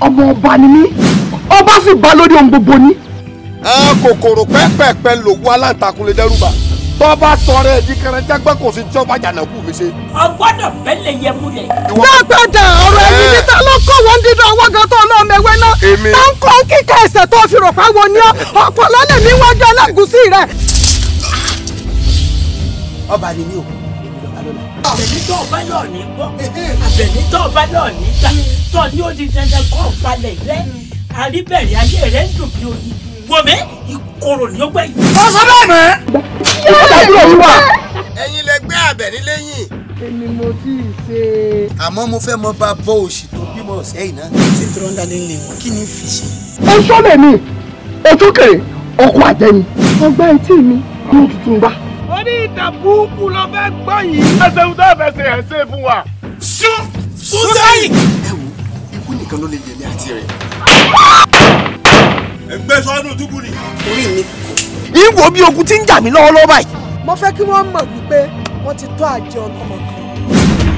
ọmọ ọba ni mí ọba sì bá lórí ohun gbogbo ní. kòkòrò pẹ́pẹ́pẹ́ lògùn aláǹtakùn lè dẹ́rùbà tó bá sọ̀rọ̀ ẹ̀dí kẹrẹ́jẹ́gbẹ́ kò sí tí ọba jàǹdàkú mi ṣe. ọgbọ́dọ̀ bẹ́lẹ̀ yẹ múlẹ̀. dáadáa ọ̀rọ̀ ẹ̀yìn níta ló kọ́ wọn dídán ọwọ́ gan tó lọ́ọ́ mẹ́wẹ́ náà. tá ń kọ́ kíkà ẹsẹ̀ tó fi rò páwo ní ọ̀pọ̀ lọ́lẹ̀ mi wájú alágùsí rẹ̀. ọba ni mí o àbẹ̀nítọ́ ọba náà ní gbọ́ àbẹ̀nítọ́ ọba náà ní gbà tó ní ó di dandan kọ́ balẹ̀ rẹ̀ àríbẹ̀rẹ̀ ayé rẹ̀ ń dùn bí oyin wòmí ìkorò ní ó gbẹ̀yìn. ọ̀sán bẹ́ẹ̀ mẹ́. ìdàgbàsílẹ̀ yìí wà. ẹ̀yin lẹ gbé Àbẹ̀ní lẹ́yìn. èmi mo tí ì ṣe. àmọ́ mo fẹ́ mọ bá bọ́ òṣì tó bímọ sẹ́yìn náà. ṣé tí wọ́n ń dalẹ̀ ńlẹ̀ wọn kí ni fi ṣe. ó sọ́lẹ̀ mi ojú kèrè ọkọ̀ àjẹni ọgbà etí mi yóò tuntun gbà. ó ní ìtàkùkù ló fẹ́ gbọ́ yìí. ẹsẹ̀ ń tẹ́ fẹsẹ̀ ẹ̀ ṣe fún wa. sún sẹ́yìn. ẹ wo ikú nìkan ló lè yẹmi àti rẹ̀. ẹgbẹ́ sọ́nù túbú ni. orí mi kò. ìwò bí ogun ti ń jà mí lọ́wọ́lọ́wọ́ báyìí. mo fẹ́ kí wọ́n mọ̀ wípé wọ́n ti tó àjẹ ọlọ́mọ kan.